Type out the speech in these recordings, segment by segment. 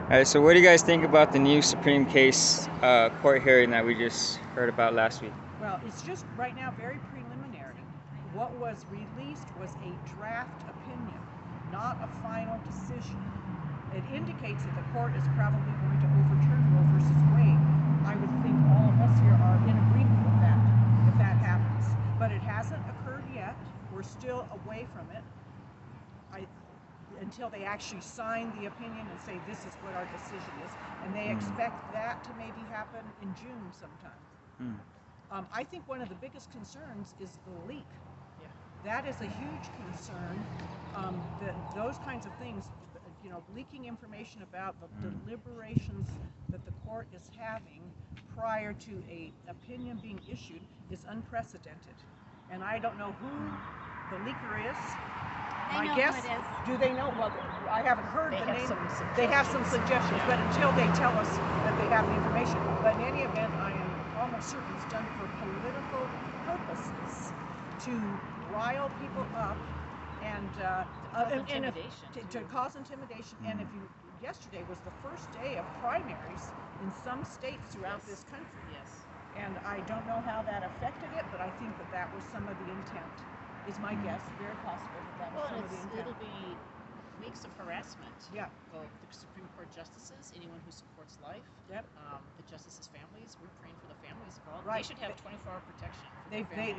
All right, so what do you guys think about the new Supreme Case court hearing that we just heard about last week? Well, it's just right now very preliminary. What was released was a draft opinion, not a final decision. It indicates that the court is probably going to overturn Roe versus Wade. I would think all of us here are in agreement with that, if that happens. But it hasn't occurred yet. We're still away from it. Until they actually sign the opinion and say this is what our decision is, and they expect that to maybe happen in June sometime. I think one of the biggest concerns is the leak. Yeah. That is a huge concern. Those kinds of things, leaking information about the deliberations that the court is having prior to an opinion being issued is unprecedented. And I don't know who the leaker is. My guess, do they know? Well, I haven't heard the name. They have some suggestions, but until they tell us that they have the information. But in any event, I am almost certain it's done for political purposes to rile people up and to cause intimidation. And yesterday was the first day of primaries in some states throughout this country. Yes. And I don't know how that affected it, but I think that was some of the intent. Is my guess, very possible that was some of the intent. It'll be weeks of harassment. Yeah. Of the Supreme Court justices, anyone who supports life. Yep. The justices' families. We're praying for the families involved. Right. They should have 24-hour protection.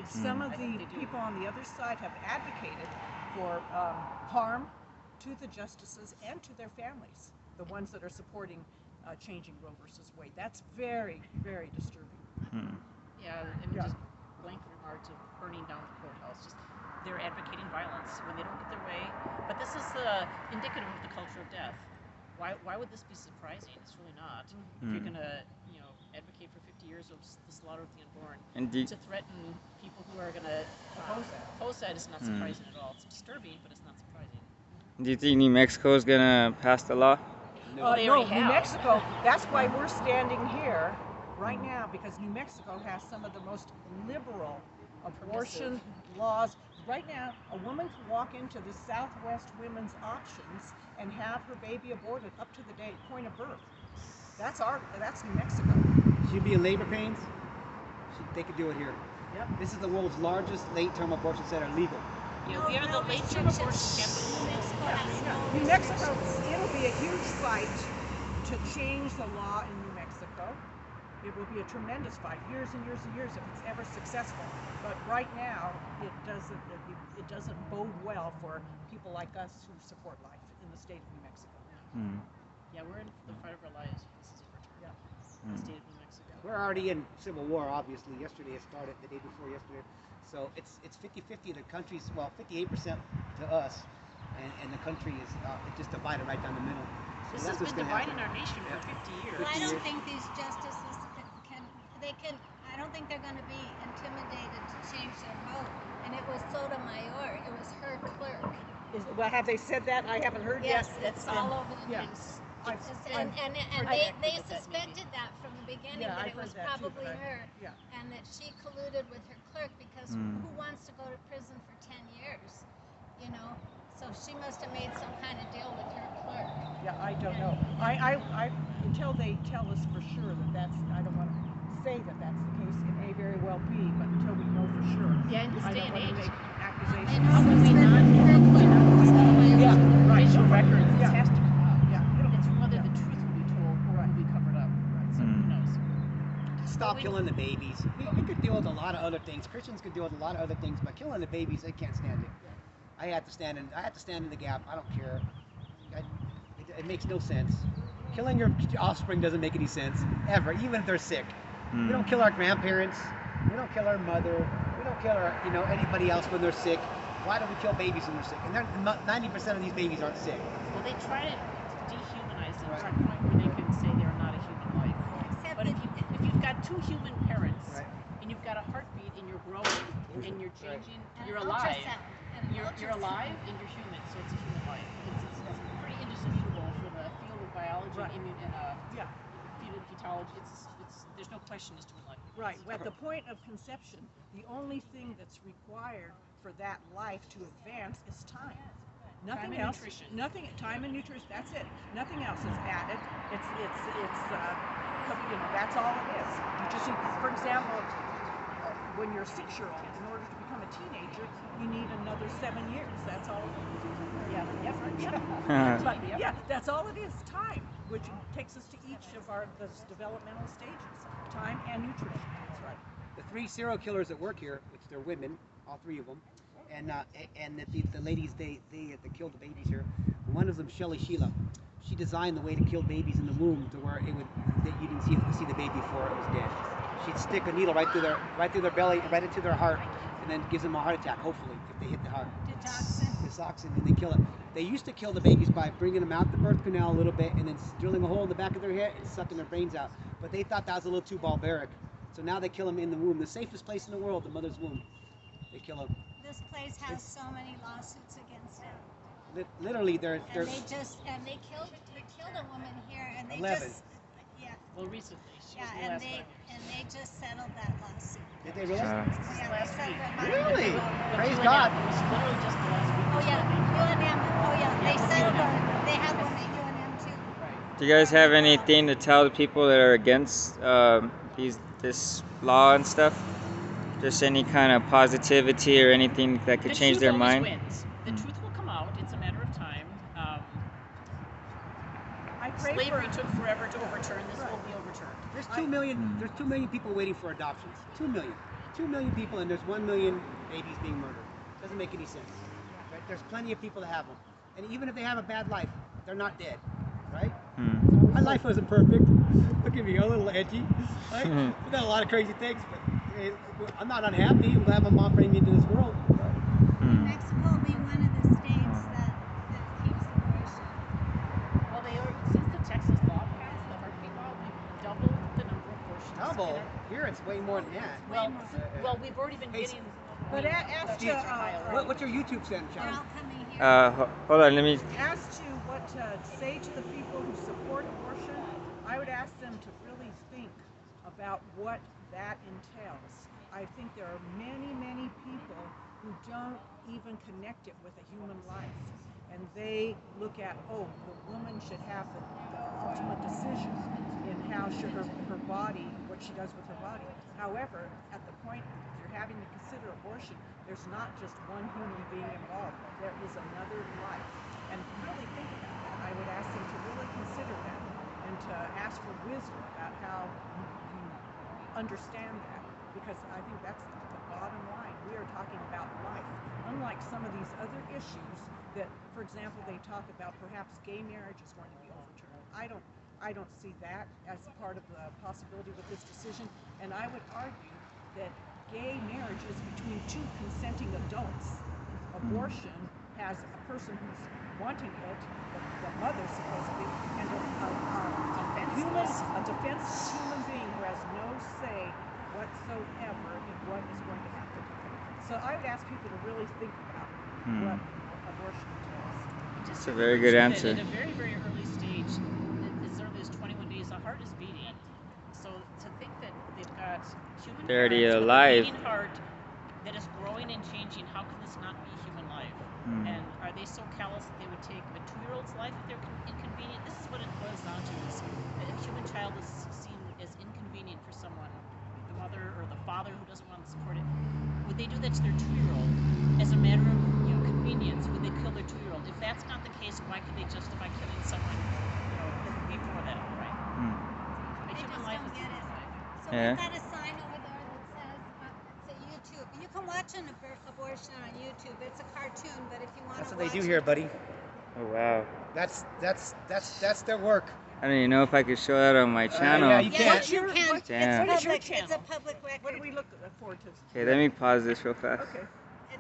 Some of the people on the other side have advocated for harm to the justices and to their families. The ones that are supporting changing Roe versus Wade. That's very, very disturbing. Yeah, and just blanket remarks of burning down the courthouse. They're advocating violence when they don't get their way. But this is indicative of the culture of death. Why would this be surprising? It's really not. If you're going to advocate for 50 years of the slaughter of the unborn, to threaten people who are going to oppose that is not surprising at all. It's disturbing, but it's not surprising. Do you think New Mexico is going to pass the law? No, New Mexico, that's why we're standing here right now, because New Mexico has some of the most liberal abortion laws. Right now, a woman can walk into the Southwest Women's Options and have her baby aborted up to the point of birth. That's New Mexico. She'd be in labor pains. They could do it here. Yep. This is the world's largest late-term abortion center legal. Yeah, we are the late-term abortion capital. New Mexico, it'll be a huge fight to change the law in New Mexico. It will be a tremendous fight, years and years and years, if it's ever successful. But right now, it doesn't bode well for people like us who support life in the state of New Mexico. Yeah, we're in the fight of our lives. This is overturned. In the state of New Mexico. We're already in civil war, obviously. Yesterday it started, the day before yesterday. So it's 50-50. The country's, 58% to us, and the country is just divided right down the middle. So this has been dividing our nation for 50 years. Well, I don't think these justices I don't think they're going to be intimidated to change their vote. And it was Sotomayor. It was her clerk. Have they said that? I haven't heard yet. Yes, it's all over the news. And they suspected that from the beginning, that it was probably her, and that she colluded with her clerk, because who wants to go to prison for 10 years, So she must have made some kind of deal with her clerk. Yeah, I don't know. I until they tell us for sure I don't want to say that that's the case. It may very well be, but until we know for sure, in this day and age, make accusations. How would we not right. Official records, this Yeah. has to come out. Yeah. It's whether the truth will be told or will be covered up. Right. So who knows? Stop killing the babies. We could deal with a lot of other things. Christians could deal with a lot of other things, but killing the babies, they can't stand it. I had to stand in the gap. I don't care. It makes no sense. Killing your offspring doesn't make any sense ever, even if they're sick. We don't kill our grandparents. We don't kill our mother. We don't kill our anybody else when they're sick. Why do we kill babies when they're sick? And 90% of these babies aren't sick. Well, they try to dehumanize them to a point where they can say they're not a human life. But if you've got two human parents and you've got a heartbeat and you're growing and you're changing, you're alive. You're alive and you're human, so it's a human life. It's pretty indisputable for the field of biology and fetology. There's no question as to what life is. Right. At the point of conception, the only thing that's required for that life to advance is time. Nothing Time and else. nutrition. Nothing. Time and nutrition. That's it. Nothing else is added. That's all it is. You just need, for example, when you're a 6-year-old, in order to become a teenager, you need another 7 years. That's all. Yeah, the effort. But yeah, that's all it is. Time, which takes us to each of those developmental stages. Time and nutrition. That's right. The 3 serial killers that work here, which they're women, all 3 of them, and the ladies that killed the babies here. One of them, Shelly Sheila, she designed the way to kill babies in the womb to where you didn't see the baby before it was dead. She'd stick a needle right through their belly, right into their heart, and then gives them a heart attack. Hopefully, if they hit the heart. Digoxin, and they kill it. They used to kill the babies by bringing them out the birth canal a little bit and then drilling a hole in the back of their head and sucking their brains out. But they thought that was a little too barbaric. So now they kill them in the womb, the safest place in the world, the mother's womb. They kill them. This place has so many lawsuits against it. Literally, they're and they killed a woman here, and they 11. just Well, recently. And they just settled that lawsuit. Did they really? Last week. Really? Praise UNM. God. It was literally just the last week. Oh yeah, UNM. Oh yeah, they settled it. They have one at UNM too. Do you guys have anything to tell the people that are against this law and stuff? Just any kind of positivity or anything that could change their mind? Wins. The truth will come out. It's a matter of time. Slavery took forever to overturn. This will be overturned. There's 2 million. There's 2 million people waiting for adoptions. 2 million. 2 million people, and there's 1 million babies being murdered. Doesn't make any sense. Right? There's plenty of people that have them, and even if they have a bad life, they're not dead. Right? My life wasn't perfect. Look at me, a little edgy. Right? I've done a lot of crazy things, but I'm not unhappy. I'm glad my mom brought me into this world. Mexico will be one of the states that keeps abortion. Well, since the Texas law passed, the heartbeat law, they've doubled the number of abortions. Double? Here it's way more than that. Well, we've already been getting. But as to what's your YouTube channel? They're all coming here. Hold on, let me. As to what to say to the people who support abortion, I would ask them to really think about what that entails. I think there are many, many people who don't even connect it with a human life. And they look at, the woman should have the ultimate decision in how her body, what she does with her body. However, at the point you're having to consider abortion, there's not just one human being involved. There is another life. And really think about that. I would ask them to really consider that and to ask for wisdom about how you understand that. Because I think that's the bottom line. We are talking about life. Unlike some of these other issues that, for example, they talk about perhaps gay marriage is going to be overturned. I don't see that as a part of the possibility with this decision. And I would argue that gay marriage is between 2 consenting adults. Abortion has a person who's wanting it, the mother supposedly, and a defenseless human being who has no say whatsoever in what is going to happen. So I would ask people to really think about what abortion entails. That's a very good answer. At a very, very early stage, as early as 21 days, the heart is beating. So to think that they've got human They're already parents with a alive. beating heart that is growing and changing, how can this not be human life? And are they so callous that they would take a 2-year-old's life if they're inconvenient? This is what it boils down to: is a human child is seen as inconvenient for someone, the mother or the father who doesn't want to support it. Would they do that to their 2-year-old as a matter of convenience? Would they kill their 2-year-old? If that's not the case, why could they justify killing someone before that, right? A human life is a human life. So we've got a sign over there that says it's a YouTube. You can watch an abortion on YouTube. It's a cartoon, but if you want That's to what watch they do here, buddy. Oh wow. That's their work. I don't even know if I could show that on my channel. Yeah, you can. What's your Damn. what is your It's channel? a public record. What do we look forward to? Okay, let me pause this real fast. Okay.